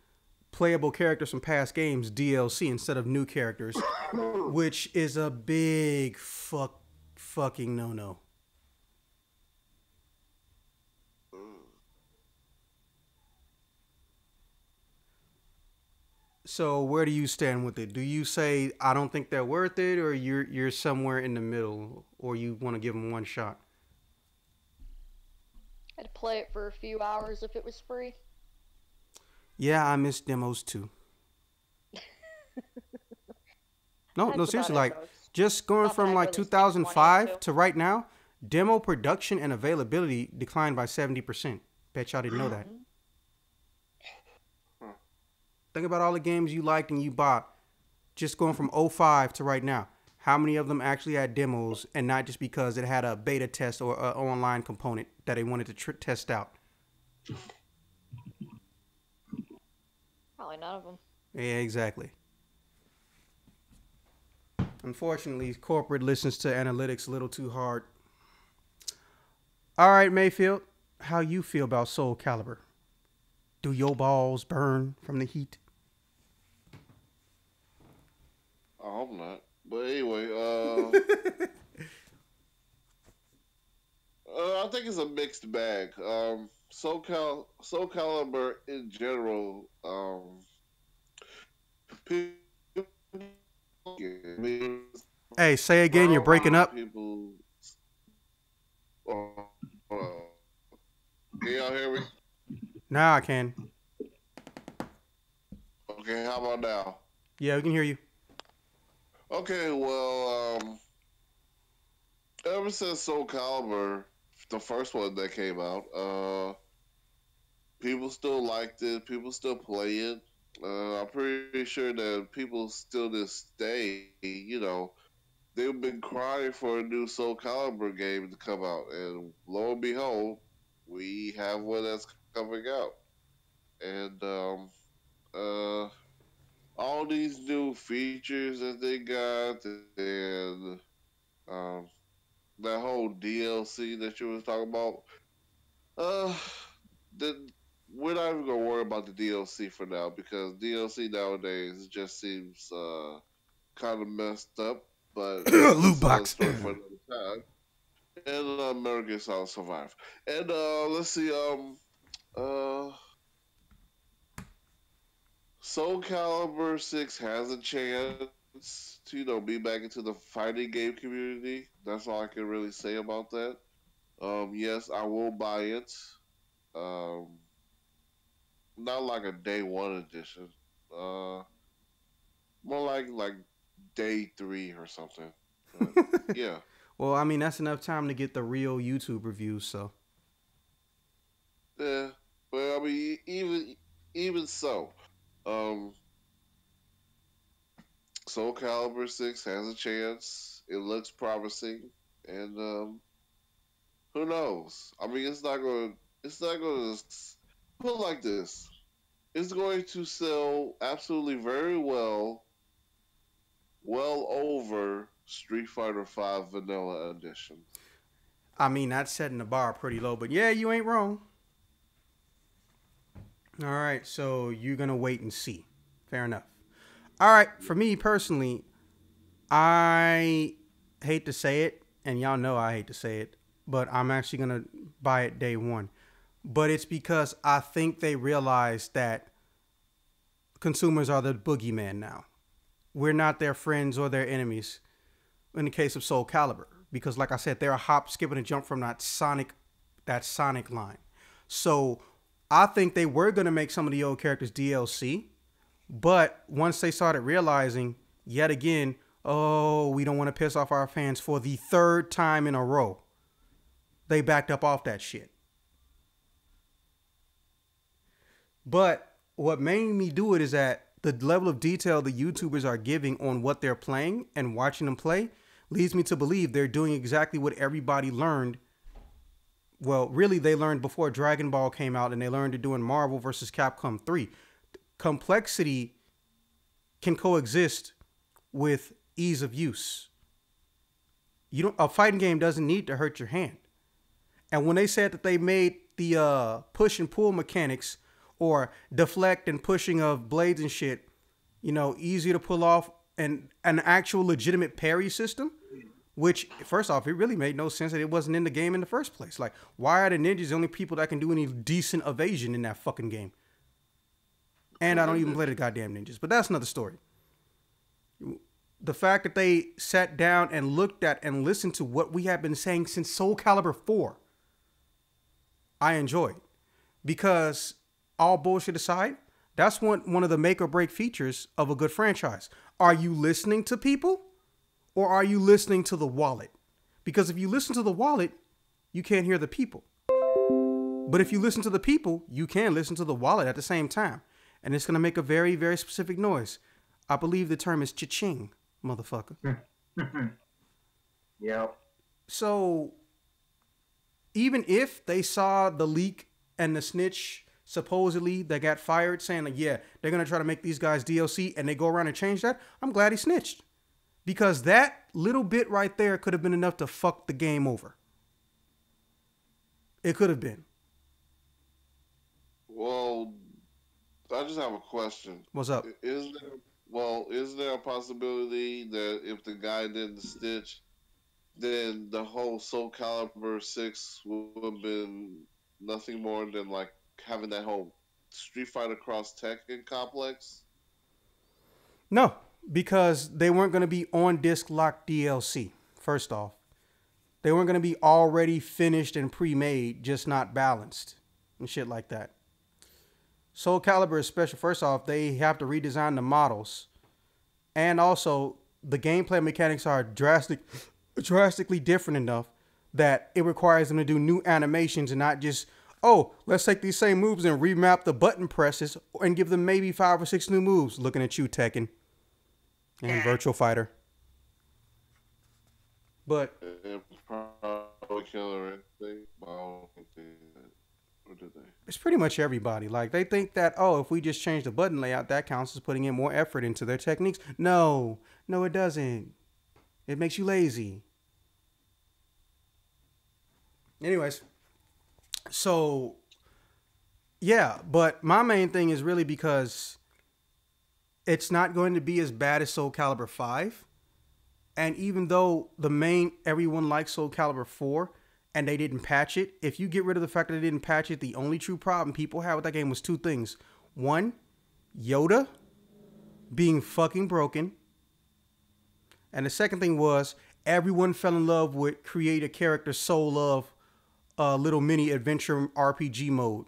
playable characters from past games DLC instead of new characters, which is a big fucking no-no. So where do you stand with it? Do you say I don't think they're worth it, or you're somewhere in the middle, or you want to give them one shot? I'd play it for a few hours if it was free. Yeah, I miss demos too. No, seriously, like just going from like 2005 to right now, demo production and availability declined by 70%. Bet y'all didn't know that. Think about all the games you liked and you bought, just going from 05 to right now. How many of them actually had demos, and not just because it had a beta test or an online component that they wanted to test out? Probably none of them. Yeah, exactly. Unfortunately, corporate listens to analytics a little too hard. All right, Mayfield, how you feel about Soul Calibur? Do your balls burn from the heat? I hope not. But anyway, I think it's a mixed bag. Soul Calibur in general, Hey, say again, you're breaking up. People, can y'all hear me? Now I can. Okay, how about now? Yeah, we can hear you. Okay, well, ever since Soul Calibur, the first one that came out, people still liked it. People still play it. I'm pretty sure that people still to this day, they've been crying for a new Soul Calibur game to come out, and lo and behold, we have one that's coming out. And all these new features that they got, and um, that whole DLC that you was talking about, uh, the, we're not even gonna worry about the DLC for now because DLC nowadays just seems kind of messed up. But Loot that's another box. story for another time. And American Soul Survive. And let's see, uh, Soul Calibur 6 has a chance to, be back into the fighting game community. That's all I can really say about that. Yes, I will buy it. Um, not like a day one edition. Uh, more like day three or something. But yeah. Well, I mean, that's enough time to get the real YouTube reviews, so. Yeah. Well, I mean, even so, um, Soul Calibur 6 has a chance. It looks promising, and who knows? I mean, it's not going to put it like this. It's going to sell absolutely very well, well over Street Fighter V Vanilla Edition. I mean, that's setting the bar pretty low, but yeah, you ain't wrong. All right, so you're going to wait and see. Fair enough. All right, for me personally, I hate to say it, and y'all know I hate to say it, but I'm actually going to buy it day one. But it's because I think they realize that consumers are the boogeyman now. We're not their friends or their enemies in the case of Soul Calibur. Because like I said, they're a hop, skip, and a jump from that Sonic line. So I think they were going to make some of the old characters DLC. But once they started realizing, yet again, oh, we don't want to piss off our fans for the third time in a row, they backed up off that shit. But what made me do it is that the level of detail the YouTubers are giving on what they're playing and watching them play leads me to believe they're doing exactly what everybody learned. Well, really, they learned before Dragon Ball came out, and they learned to do in Marvel vs. Capcom 3. Complexity can coexist with ease of use. A fighting game doesn't need to hurt your hand. And when they said that they made the push and pull mechanics or deflect and pushing of blades and shit, easier to pull off, and an actual legitimate parry system, which, first off, it really made no sense that it wasn't in the game in the first place. Like, why are the ninjas the only people that can do any decent evasion in that fucking game? And I don't even play the goddamn ninjas, but that's another story. The fact that they sat down and looked at and listened to what we have been saying since Soul Calibur 4, I enjoyed. Because, all bullshit aside, that's one of the make or break features of a good franchise. Are you listening to people, or are you listening to the wallet? Because if you listen to the wallet, you can't hear the people. But if you listen to the people, you can listen to the wallet at the same time. And it's going to make a very, very specific noise. I believe the term is cha-ching, motherfucker. Yep. So, even if they saw the leak and the snitch, supposedly, that got fired, saying, like, yeah, they're going to try to make these guys DLC, and they go around and change that, I'm glad he snitched. Because that little bit right there could have been enough to fuck the game over. It could have been. Well, I just have a question. What's up? Is there a possibility that if the guy didn't stitch, then the whole Soul Calibur 6 would have been nothing more than like having that whole Street Fighter Cross Tekken complex? No, because they weren't going to be on disc locked DLC, first off. They weren't going to be already finished and pre-made, just not balanced and shit like that. Soul Calibur is special. First off, they have to redesign the models. And also, the gameplay mechanics are drastically different enough that it requires them to do new animations and not just, oh, let's take these same moves and remap the button presses and give them maybe 5 or 6 new moves. Looking at you, Tekken and Virtual Fighter. But And probably Killer Instinct. But I don't think they did. Or did they? it's pretty much everybody. Like they think that, oh, if we just change the button layout, that counts as putting in more effort into their techniques. No, no, it doesn't. It makes you lazy. Anyways, so yeah, but my main thing is really because it's not going to be as bad as Soul Calibur 5. And even though everyone likes Soul Calibur 4 and they didn't patch it, if you get rid of the fact that they didn't patch it, the only true problem people had with that game was two things. One, Yoda being fucking broken. And the second thing was everyone fell in love with create a character soul of little mini adventure RPG mode.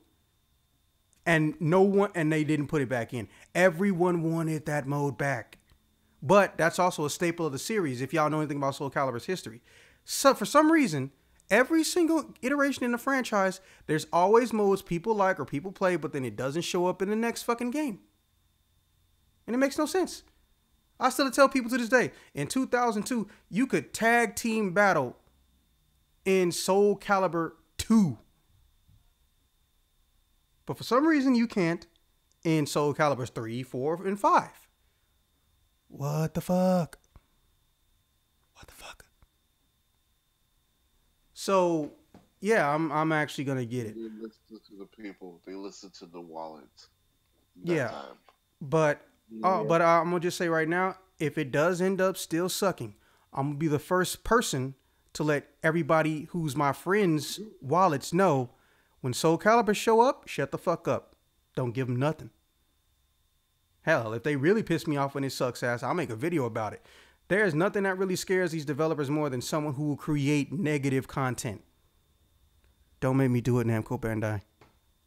And they didn't put it back in. Everyone wanted that mode back. But that's also a staple of the series, if y'all know anything about Soul Calibur's history. So for some reason, every single iteration in the franchise, there's always modes people like or people play, but then it doesn't show up in the next fucking game. And it makes no sense. I still tell people to this day, in 2002, you could tag team battle in Soul Calibur 2. But for some reason, you can't in Soul Calibur 3, 4, and 5. What the fuck? What the fuck? So, yeah, I'm actually going to get it. They listen to the people. They listen to the wallet. Yeah. But I'm going to just say right now, if it does end up still sucking, I'm going to be the first person to let everybody who's my friends' wallets know when Soul Calibur show up, shut the fuck up. Don't give them nothing. Hell, if they really piss me off when it sucks ass, I'll make a video about it. There's nothing that really scares these developers more than someone who will create negative content. Don't make me do it, Namco Bandai.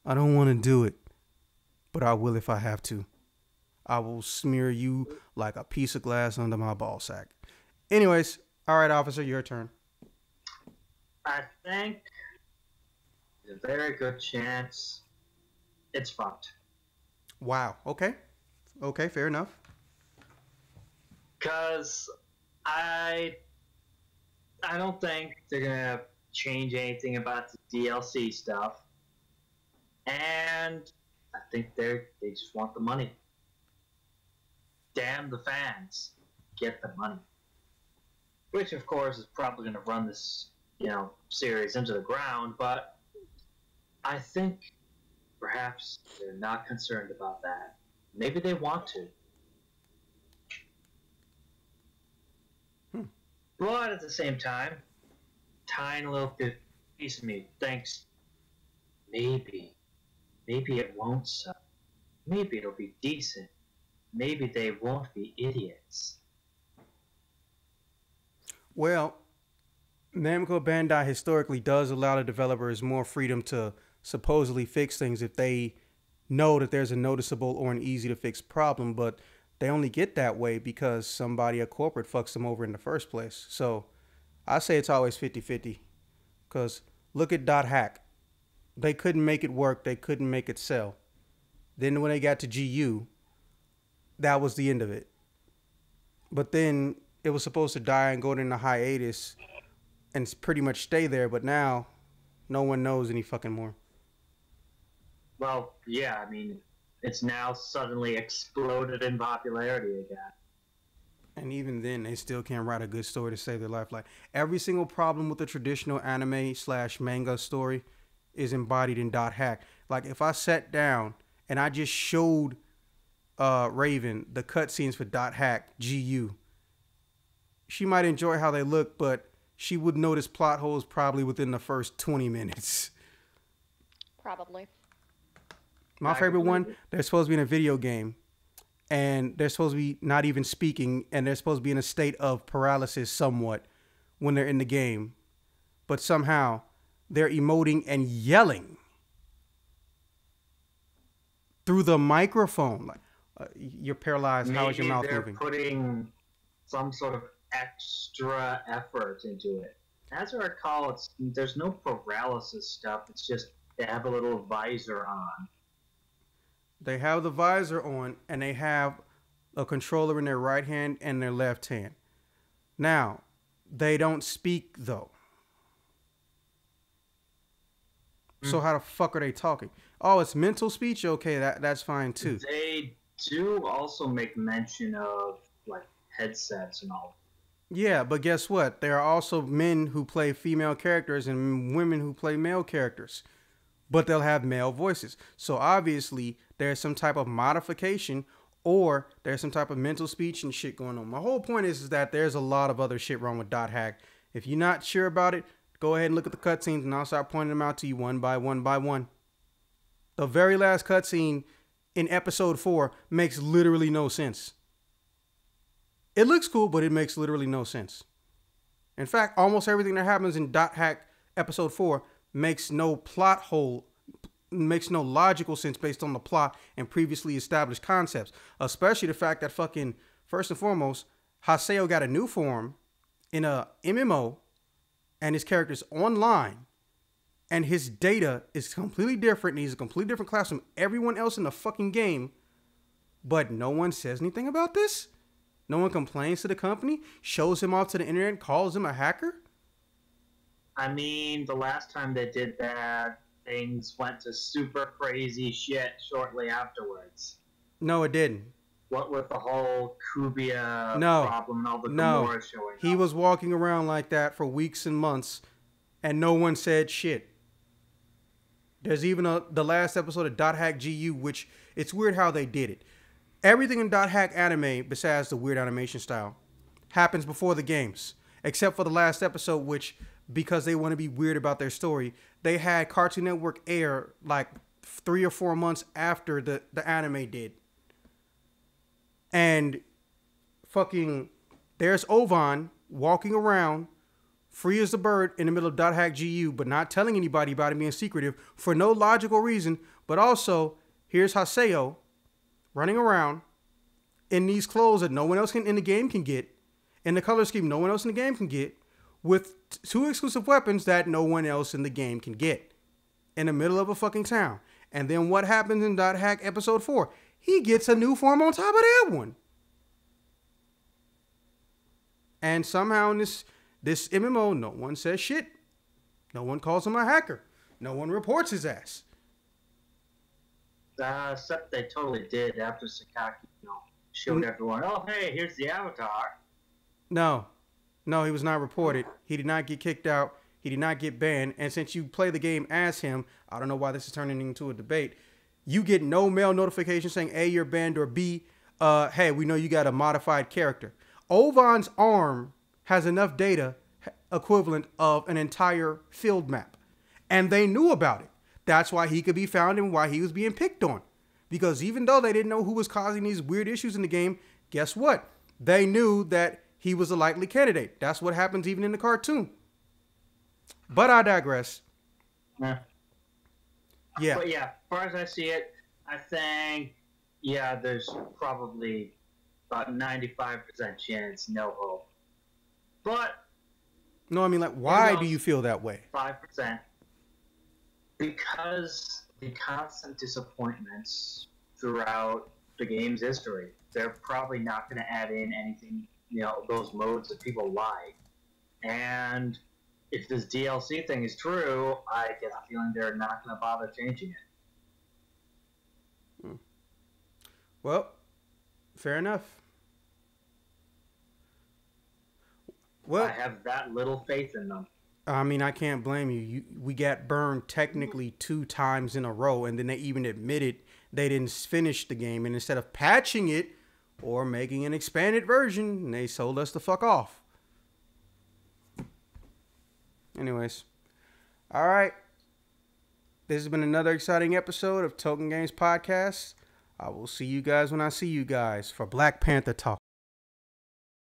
I don't want to do it, but I will if I have to. I will smear you like a piece of glass under my ball sack. Anyways, all right, officer, your turn. I think there's a very good chance it's fucked. Wow. Okay. Okay, fair enough. Because I don't think they're gonna change anything about the DLC stuff, and I think they just want the money. Damn the fans, get the money. Which, of course, is probably gonna run this series into the ground. But I think perhaps they're not concerned about that. Maybe they want to. But at the same time, tiny little piece of me thinks maybe it won't suck. Maybe it'll be decent. Maybe they won't be idiots. Well, Namco Bandai historically does allow the developers more freedom to supposedly fix things if they know that there's a noticeable or an easy to fix problem, but they only get that way because somebody at corporate fucks them over in the first place. So I say it's always 50-50 because look at .hack. They couldn't make it work. They couldn't make it sell. Then when they got to GU, that was the end of it. But then it was supposed to die and go into hiatus and pretty much stay there. But now no one knows any fucking more. Well, yeah, I mean, it's now suddenly exploded in popularity again. And even then, they still can't write a good story to save their life. Like, every single problem with the traditional anime/manga story is embodied in .hack. Like, if I sat down and I just showed Raven the cutscenes for .hack GU, she might enjoy how they look, but she would notice plot holes probably within the first 20 minutes. Probably. My favorite one, they're supposed to be in a video game, and they're supposed to be not even speaking, and they're supposed to be in a state of paralysis somewhat when they're in the game. But somehow, they're emoting and yelling through the microphone. Like, you're paralyzed. How is your mouth moving? Maybe they're putting some sort of extra effort into it. As I recall, there's no paralysis stuff. It's just they have a little visor on. They have the visor on, and they have a controller in their right hand and their left hand. Now, They don't speak, though. So how the fuck are they talking? Oh, it's mental speech? Okay, that's fine, too. They do also make mention of, like, headsets and all. Yeah, but guess what? There are also men who play female characters and women who play male characters. But they'll have male voices. So obviously, there's some type of modification or there's some type of mental speech and shit going on. My whole point is that there's a lot of other shit wrong with Dot Hack. If you're not sure about it, go ahead and look at the cutscenes and I'll start pointing them out to you one by one by one. The very last cutscene in episode 4 makes literally no sense. It looks cool, but it makes literally no sense. In fact, almost everything that happens in Dot Hack episode 4 makes no makes no logical sense based on the plot and previously established concepts. Especially the fact that fucking, first and foremost, Haseo got a new form in a MMO and his character's online and his data is completely different and he's a completely different class from everyone else in the fucking game. But no one says anything about this? No one complains to the company, shows him off to the internet, calls him a hacker? I mean, the last time they did that, things went to super crazy shit shortly afterwards. No, it didn't. What with the whole Kubia problem and all the Gamora showing up. He was walking around like that for weeks and months, and no one said shit. There's even the last episode of Dot Hack GU, which it's weird how they did it. Everything in Dot Hack anime, besides the weird animation style, happens before the games. Except for the last episode, which, because they want to be weird about their story, they had Cartoon Network air like 3 or 4 months after the anime did. And fucking, there's Ovan walking around, free as a bird in the middle of Dot Hack GU, but not telling anybody about it, being secretive for no logical reason. But also, here's Haseo running around in these clothes that no one else in the game can get, in the color scheme no one else in the game can get, with 2 exclusive weapons that no one else in the game can get, in the middle of a fucking town. And then what happens in Dot Hack episode 4? He gets a new form on top of that one. And somehow in this MMO, no one says shit. No one calls him a hacker. No one reports his ass. Except they totally did after Sakaki, showed everyone, oh, hey, here's the avatar. No, he was not reported. He did not get kicked out. He did not get banned. And since you play the game as him, I don't know why this is turning into a debate. You get no mail notification saying A, you're banned, or B, hey, we know you got a modified character. Ovan's arm has enough data equivalent of an entire field map. And they knew about it. That's why he could be found and why he was being picked on. Because even though they didn't know who was causing these weird issues in the game, guess what? They knew that he was a likely candidate. That's what happens even in the cartoon. But I digress. Yeah. But yeah, as far as I see it, I think, there's probably about 95% chance, no hope. But... No, I mean, like, why do you feel that way? 5%. Because the constant disappointments throughout the game's history, they're probably not going to add in anything, those modes that people like. And if this DLC thing is true, I get a feeling they're not going to bother changing it. Well, fair enough. Well, I have that little faith in them. I mean, I can't blame you. We got burned technically 2 times in a row, and then they even admitted they didn't finish the game. And instead of patching it or making an expanded version, they sold us the fuck off. Anyways. All right. This has been another exciting episode of Token Games Podcast. I will see you guys when I see you guys for Black Panther Talk.